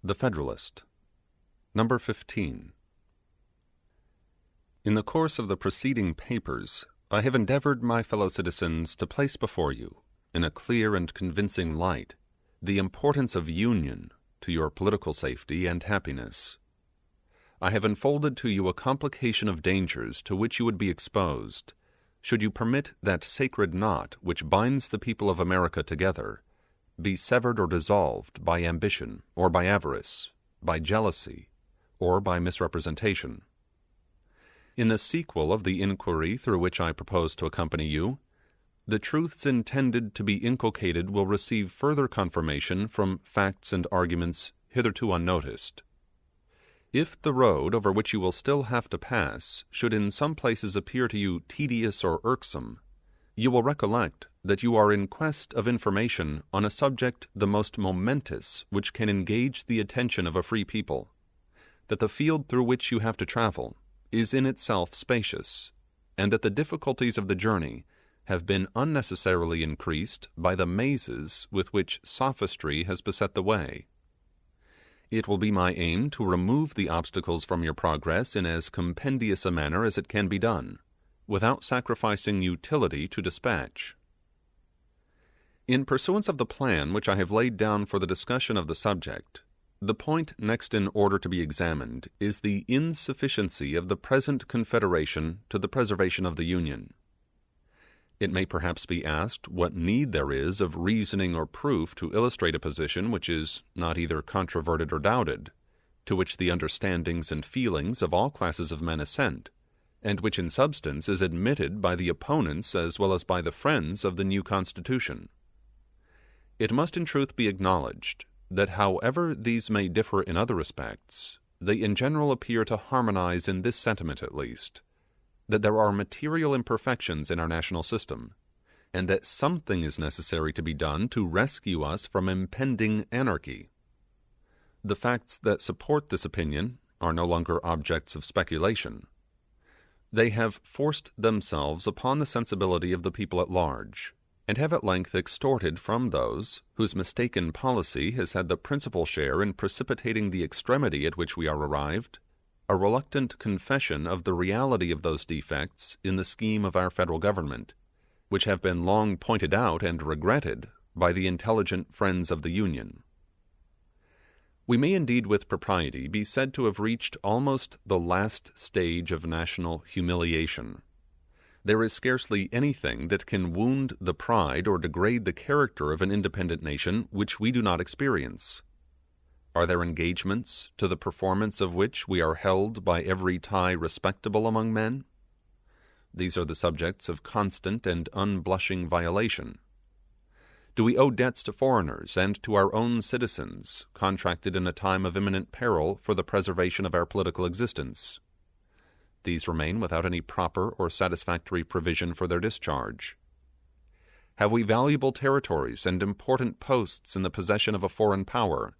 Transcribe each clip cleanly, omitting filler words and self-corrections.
The Federalist No.15. In the course of the preceding papers, I have endeavored, my fellow citizens, to place before you, in a clear and convincing light, the importance of union to your political safety and happiness. I have unfolded to you a complication of dangers to which you would be exposed, should you permit that sacred knot which binds the people of America together be severed or dissolved by ambition, or by avarice, by jealousy, or by misrepresentation. In the sequel of the inquiry through which I propose to accompany you, the truths intended to be inculcated will receive further confirmation from facts and arguments hitherto unnoticed. If the road over which you will still have to pass should in some places appear to you tedious or irksome, you will recollect that you are in quest of information on a subject the most momentous which can engage the attention of a free people, that the field through which you have to travel is in itself spacious, and that the difficulties of the journey have been unnecessarily increased by the mazes with which sophistry has beset the way. It will be my aim to remove the obstacles from your progress in as compendious a manner as it can be done, without sacrificing utility to dispatch. In pursuance of the plan which I have laid down for the discussion of the subject, the point next in order to be examined is the insufficiency of the present Confederation to the preservation of the Union. It may perhaps be asked what need there is of reasoning or proof to illustrate a position which is not either controverted or doubted, to which the understandings and feelings of all classes of men assent, and which in substance is admitted by the opponents as well as by the friends of the new Constitution. It must in truth be acknowledged that however these may differ in other respects, they in general appear to harmonize in this sentiment at least, that there are material imperfections in our national system, and that something is necessary to be done to rescue us from impending anarchy. The facts that support this opinion are no longer objects of speculation. They have forced themselves upon the sensibility of the people at large, and have at length extorted from those whose mistaken policy has had the principal share in precipitating the extremity at which we are arrived, a reluctant confession of the reality of those defects in the scheme of our federal government, which have been long pointed out and regretted by the intelligent friends of the Union. We may indeed with propriety be said to have reached almost the last stage of national humiliation. There is scarcely anything that can wound the pride or degrade the character of an independent nation which we do not experience. Are there engagements to the performance of which we are held by every tie respectable among men? These are the subjects of constant and unblushing violation. Do we owe debts to foreigners and to our own citizens, contracted in a time of imminent peril for the preservation of our political existence? These remain without any proper or satisfactory provision for their discharge. Have we valuable territories and important posts in the possession of a foreign power,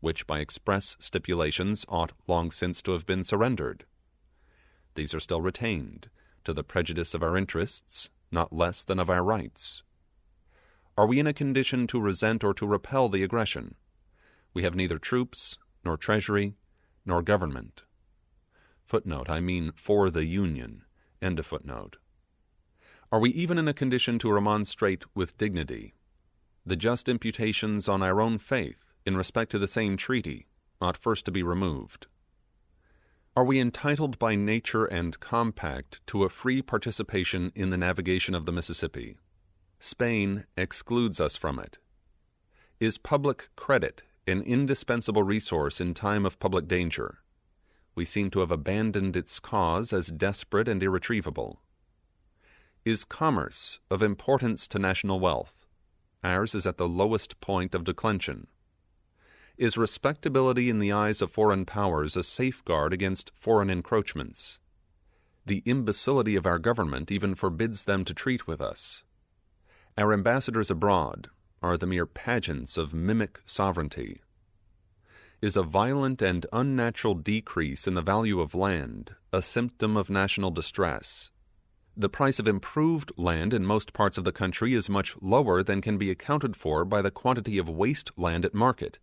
which by express stipulations ought long since to have been surrendered? These are still retained, to the prejudice of our interests, not less than of our rights. Are we in a condition to resent or to repel the aggression? We have neither troops, nor treasury, nor government. Footnote, I mean for the Union. End of footnote. Are we even in a condition to remonstrate with dignity? The just imputations on our own faith in respect to the same treaty ought first to be removed. Are we entitled by nature and compact to a free participation in the navigation of the Mississippi? Spain excludes us from it. Is public credit an indispensable resource in time of public danger? We seem to have abandoned its cause as desperate and irretrievable. Is commerce of importance to national wealth? Ours is at the lowest point of declension. Is respectability in the eyes of foreign powers a safeguard against foreign encroachments? The imbecility of our government even forbids them to treat with us. Our ambassadors abroad are the mere pageants of mimic sovereignty. Is a violent and unnatural decrease in the value of land a symptom of national distress? The price of improved land in most parts of the country is much lower than can be accounted for by the quantity of waste land at market,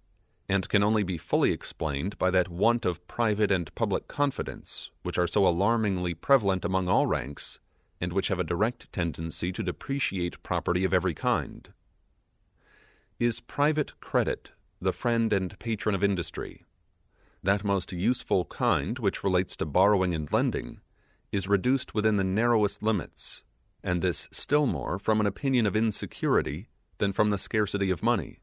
and can only be fully explained by that want of private and public confidence which are so alarmingly prevalent among all ranks, and which have a direct tendency to depreciate property of every kind. Is private credit the friend and patron of industry? That most useful kind which relates to borrowing and lending is reduced within the narrowest limits, and this still more from an opinion of insecurity than from the scarcity of money.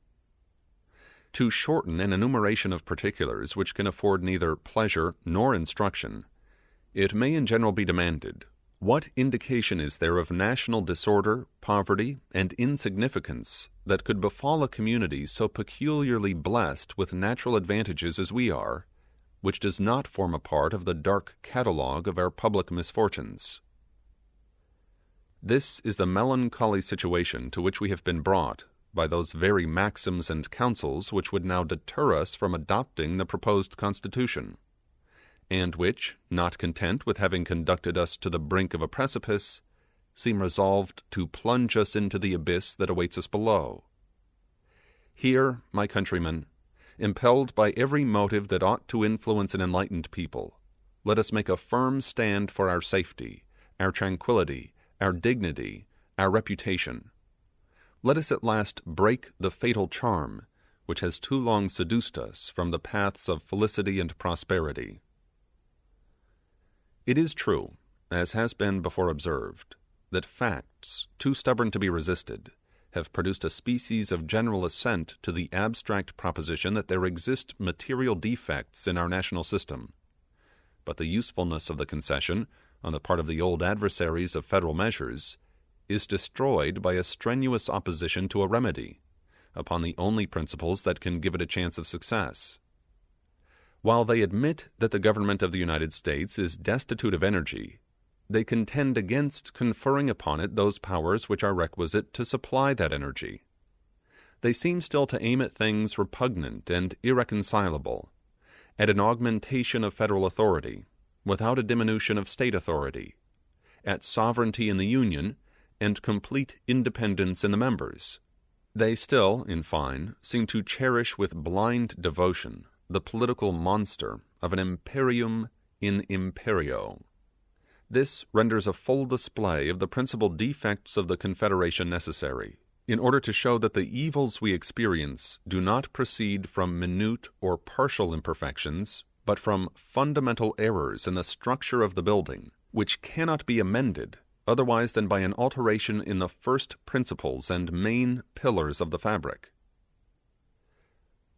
To shorten an enumeration of particulars which can afford neither pleasure nor instruction, it may in general be demanded, what indication is there of national disorder, poverty, and insignificance that could befall a community so peculiarly blessed with natural advantages as we are, which does not form a part of the dark catalogue of our public misfortunes? This is the melancholy situation to which we have been brought by those very maxims and counsels which would now deter us from adopting the proposed Constitution, and which, not content with having conducted us to the brink of a precipice, seem resolved to plunge us into the abyss that awaits us below. Here, my countrymen, impelled by every motive that ought to influence an enlightened people, let us make a firm stand for our safety, our tranquillity, our dignity, our reputation. Let us at last break the fatal charm which has too long seduced us from the paths of felicity and prosperity. It is true, as has been before observed, that facts, too stubborn to be resisted, have produced a species of general assent to the abstract proposition that there exist material defects in our national system. But the usefulness of the concession, on the part of the old adversaries of federal measures, is destroyed by a strenuous opposition to a remedy, upon the only principles that can give it a chance of success. While they admit that the government of the United States is destitute of energy, they contend against conferring upon it those powers which are requisite to supply that energy. They seem still to aim at things repugnant and irreconcilable, at an augmentation of federal authority, without a diminution of state authority, at sovereignty in the Union, and complete independence in the members. They still, in fine, seem to cherish with blind devotion the political monster of an imperium in imperio. This renders a full display of the principal defects of the Confederation necessary, in order to show that the evils we experience do not proceed from minute or partial imperfections, but from fundamental errors in the structure of the building, which cannot be amended otherwise than by an alteration in the first principles and main pillars of the fabric.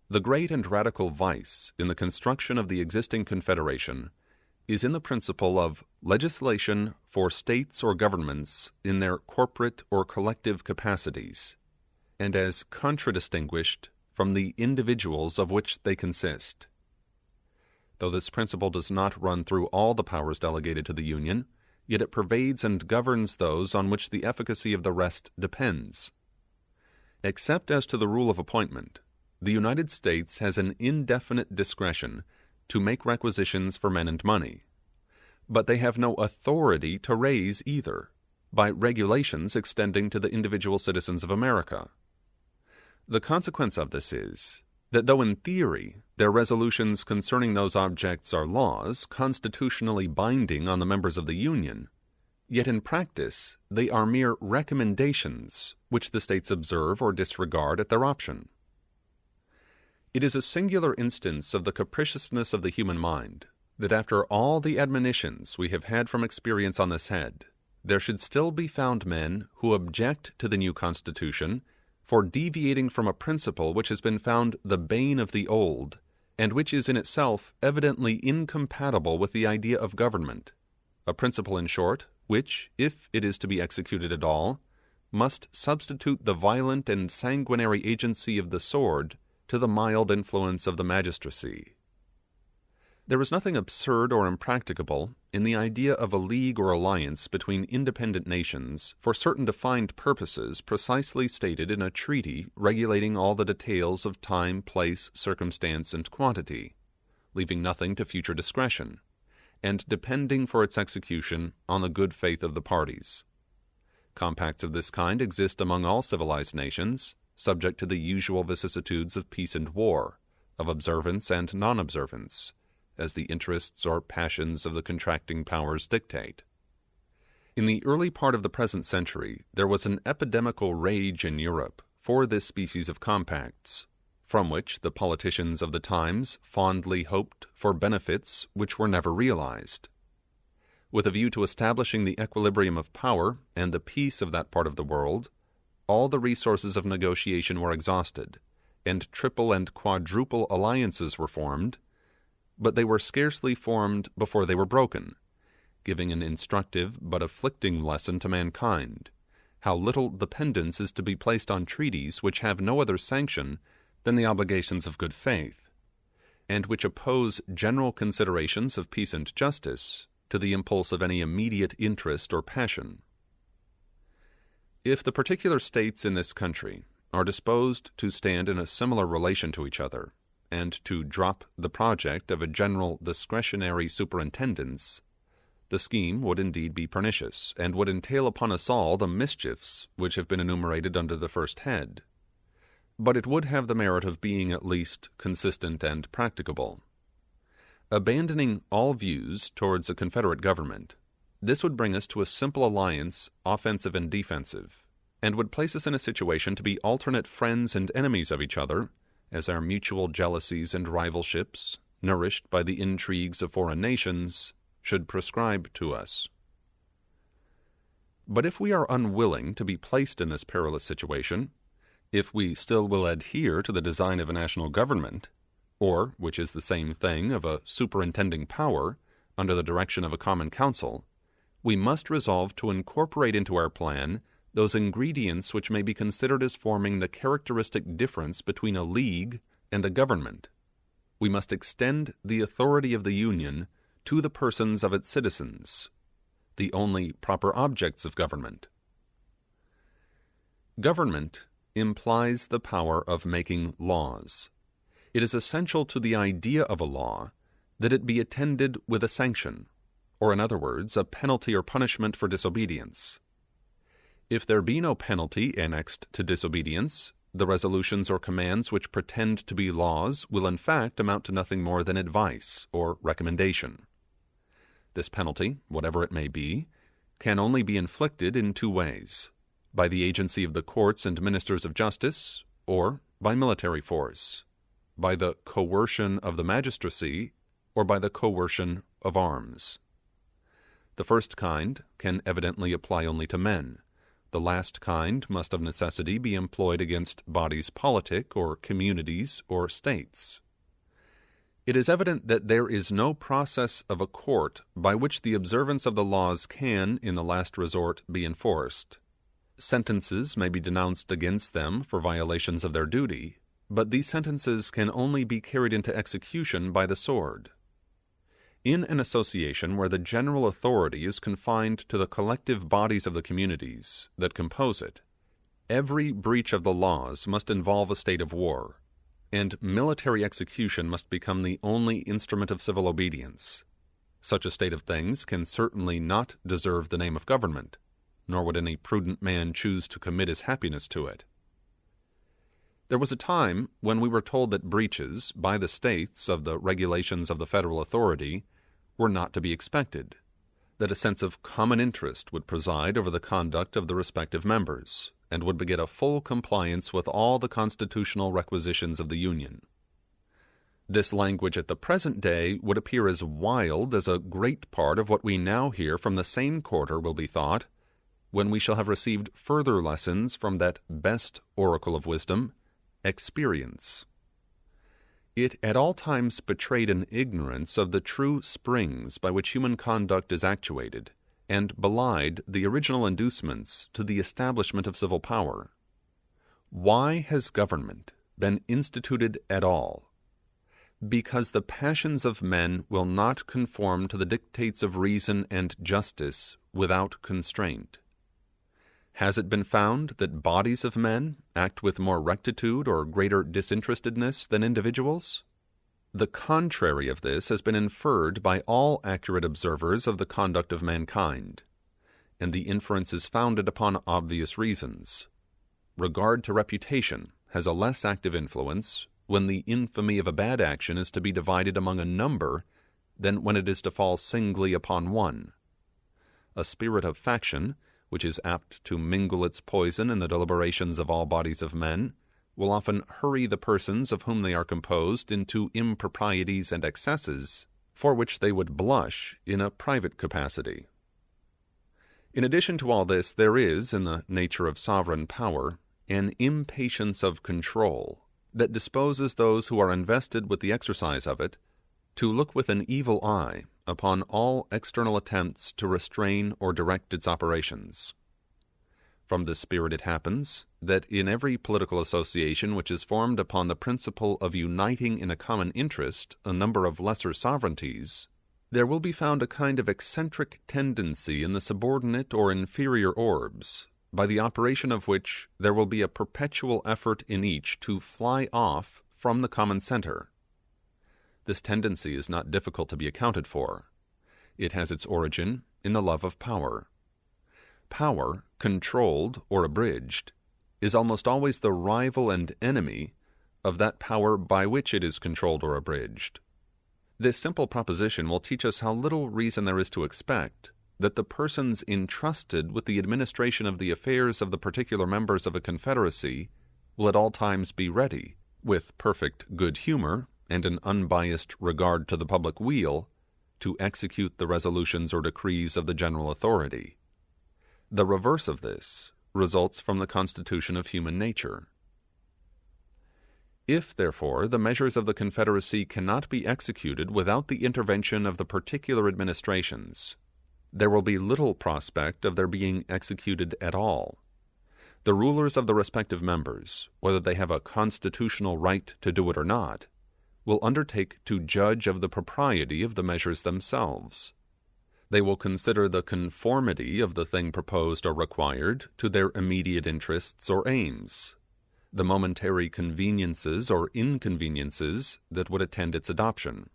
The great and radical vice in the construction of the existing Confederation is in the principle of legislation for states or governments in their corporate or collective capacities, and as contradistinguished from the individuals of which they consist. Though this principle does not run through all the powers delegated to the Union, yet it pervades and governs those on which the efficacy of the rest depends. Except as to the rule of appointment, the United States has an indefinite discretion to make requisitions for men and money, but they have no authority to raise either, by regulations extending to the individual citizens of America. The consequence of this is, that though in theory their resolutions concerning those objects are laws constitutionally binding on the members of the Union, yet in practice they are mere recommendations which the states observe or disregard at their option. It is a singular instance of the capriciousness of the human mind, that after all the admonitions we have had from experience on this head, there should still be found men who object to the new Constitution for deviating from a principle which has been found the bane of the old, and which is in itself evidently incompatible with the idea of government, a principle, in short, which, if it is to be executed at all, must substitute the violent and sanguinary agency of the sword to the mild influence of the magistracy. There is nothing absurd or impracticable in the idea of a league or alliance between independent nations for certain defined purposes precisely stated in a treaty regulating all the details of time, place, circumstance, and quantity, leaving nothing to future discretion, and depending for its execution on the good faith of the parties. Compacts of this kind exist among all civilized nations, subject to the usual vicissitudes of peace and war, of observance and non-observance, as the interests or passions of the contracting powers dictate. In the early part of the present century, there was an epidemical rage in Europe for this species of compacts, from which the politicians of the times fondly hoped for benefits which were never realized. With a view to establishing the equilibrium of power and the peace of that part of the world, all the resources of negotiation were exhausted, and triple and quadruple alliances were formed, but they were scarcely formed before they were broken, giving an instructive but afflicting lesson to mankind, how little dependence is to be placed on treaties which have no other sanction than the obligations of good faith, and which oppose general considerations of peace and justice to the impulse of any immediate interest or passion. If the particular states in this country are disposed to stand in a similar relation to each other, and to drop the project of a general discretionary superintendence, the scheme would indeed be pernicious, and would entail upon us all the mischiefs which have been enumerated under the first head. But it would have the merit of being at least consistent and practicable. Abandoning all views towards a confederate government, this would bring us to a simple alliance, offensive and defensive, and would place us in a situation to be alternate friends and enemies of each other, as our mutual jealousies and rivalships, nourished by the intrigues of foreign nations, should prescribe to us. But if we are unwilling to be placed in this perilous situation, if we still will adhere to the design of a national government, or, which is the same thing, of a superintending power, under the direction of a common council, we must resolve to incorporate into our plan those ingredients which may be considered as forming the characteristic difference between a league and a government. We must extend the authority of the Union to the persons of its citizens, the only proper objects of government. Government implies the power of making laws. It is essential to the idea of a law that it be attended with a sanction, or in other words, a penalty or punishment for disobedience. If there be no penalty annexed to disobedience, the resolutions or commands which pretend to be laws will in fact amount to nothing more than advice or recommendation. This penalty, whatever it may be, can only be inflicted in two ways: by the agency of the courts and ministers of justice, or by military force, by the coercion of the magistracy, or by the coercion of arms. The first kind can evidently apply only to men. The last kind must of necessity be employed against bodies politic, or communities, or states. It is evident that there is no process of a court by which the observance of the laws can, in the last resort, be enforced. Sentences may be denounced against them for violations of their duty, but these sentences can only be carried into execution by the sword. In an association where the general authority is confined to the collective bodies of the communities that compose it, every breach of the laws must involve a state of war, and military execution must become the only instrument of civil obedience. Such a state of things can certainly not deserve the name of government, nor would any prudent man choose to commit his happiness to it. There was a time when we were told that breaches by the states of the regulations of the federal authority were not to be expected, that a sense of common interest would preside over the conduct of the respective members, and would beget a full compliance with all the constitutional requisitions of the Union. This language at the present day would appear as wild as a great part of what we now hear from the same quarter will be thought, when we shall have received further lessons from that best oracle of wisdom, experience. It at all times betrayed an ignorance of the true springs by which human conduct is actuated, and belied the original inducements to the establishment of civil power. Why has government been instituted at all? Because the passions of men will not conform to the dictates of reason and justice without constraint. Has it been found that bodies of men act with more rectitude or greater disinterestedness than individuals? The contrary of this has been inferred by all accurate observers of the conduct of mankind, and the inference is founded upon obvious reasons. Regard to reputation has a less active influence, when the infamy of a bad action is to be divided among a number than when it is to fall singly upon one. A spirit of faction, which is apt to mingle its poison in the deliberations of all bodies of men, will often hurry the persons of whom they are composed into improprieties and excesses for which they would blush in a private capacity. In addition to all this, there is, in the nature of sovereign power, an impatience of control that disposes those who are invested with the exercise of it to look with an evil eye upon all external attempts to restrain or direct its operations. From this spirit it happens that in every political association which is formed upon the principle of uniting in a common interest a number of lesser sovereignties, there will be found a kind of eccentric tendency in the subordinate or inferior orbs, by the operation of which there will be a perpetual effort in each to fly off from the common center. This tendency is not difficult to be accounted for. It has its origin in the love of power. Power, controlled or abridged, is almost always the rival and enemy of that power by which it is controlled or abridged. This simple proposition will teach us how little reason there is to expect that the persons entrusted with the administration of the affairs of the particular members of a confederacy will at all times be ready, with perfect good humor and an unbiased regard to the public weal, to execute the resolutions or decrees of the general authority. The reverse of this results from the constitution of human nature. If, therefore, the measures of the Confederacy cannot be executed without the intervention of the particular administrations, there will be little prospect of their being executed at all. The rulers of the respective members, whether they have a constitutional right to do it or not, will undertake to judge of the propriety of the measures themselves. They will consider the conformity of the thing proposed or required to their immediate interests or aims, the momentary conveniences or inconveniences that would attend its adoption.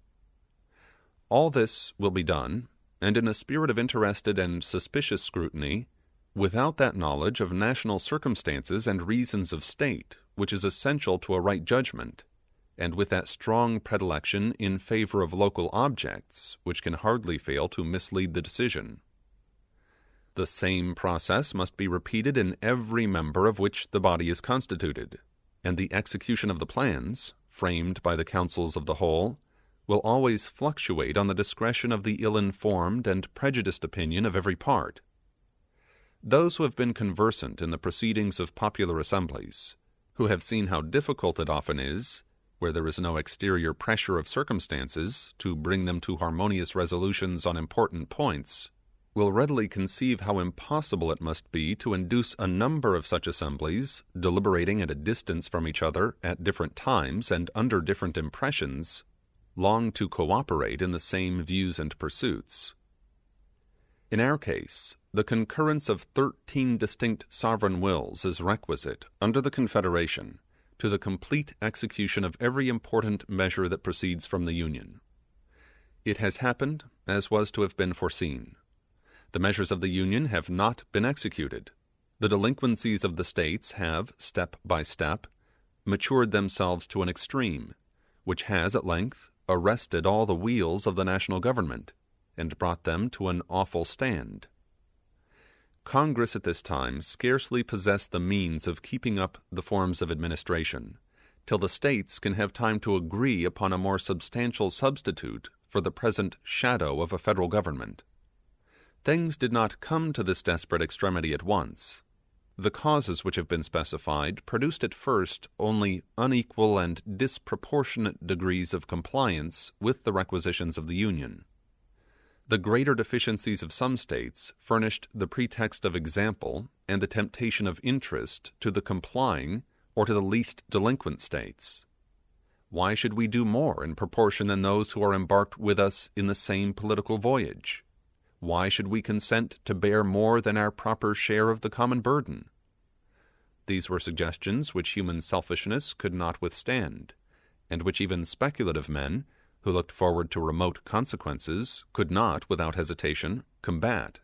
All this will be done, and in a spirit of interested and suspicious scrutiny, without that knowledge of national circumstances and reasons of state which is essential to a right judgment, and with that strong predilection in favor of local objects which can hardly fail to mislead the decision. The same process must be repeated in every member of which the body is constituted, and the execution of the plans, framed by the councils of the whole, will always fluctuate on the discretion of the ill-informed and prejudiced opinion of every part. Those who have been conversant in the proceedings of popular assemblies, who have seen how difficult it often is, where there is no exterior pressure of circumstances, to bring them to harmonious resolutions on important points, will readily conceive how impossible it must be to induce a number of such assemblies, deliberating at a distance from each other at different times and under different impressions, long to cooperate in the same views and pursuits. In our case, the concurrence of 13 distinct sovereign wills is requisite under the Confederation to the complete execution of every important measure that proceeds from the Union. It has happened as was to have been foreseen. The measures of the Union have not been executed. The delinquencies of the states have, step by step, matured themselves to an extreme, which has at length arrested all the wheels of the national government, and brought them to an awful stand. Congress at this time scarcely possess the means of keeping up the forms of administration, till the states can have time to agree upon a more substantial substitute for the present shadow of a federal government. Things did not come to this desperate extremity at once. The causes which have been specified produced at first only unequal and disproportionate degrees of compliance with the requisitions of the Union. The greater deficiencies of some states furnished the pretext of example and the temptation of interest to the complying or to the least delinquent states. Why should we do more in proportion than those who are embarked with us in the same political voyage? Why should we consent to bear more than our proper share of the common burden? These were suggestions which human selfishness could not withstand, and which even speculative men, who looked forward to remote consequences, could not, without hesitation, combat.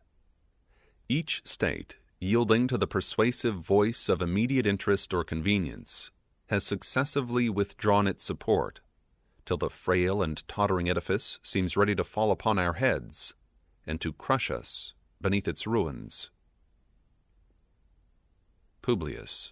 Each state, yielding to the persuasive voice of immediate interest or convenience, has successively withdrawn its support, till the frail and tottering edifice seems ready to fall upon our heads, and to crush us beneath its ruins. Publius.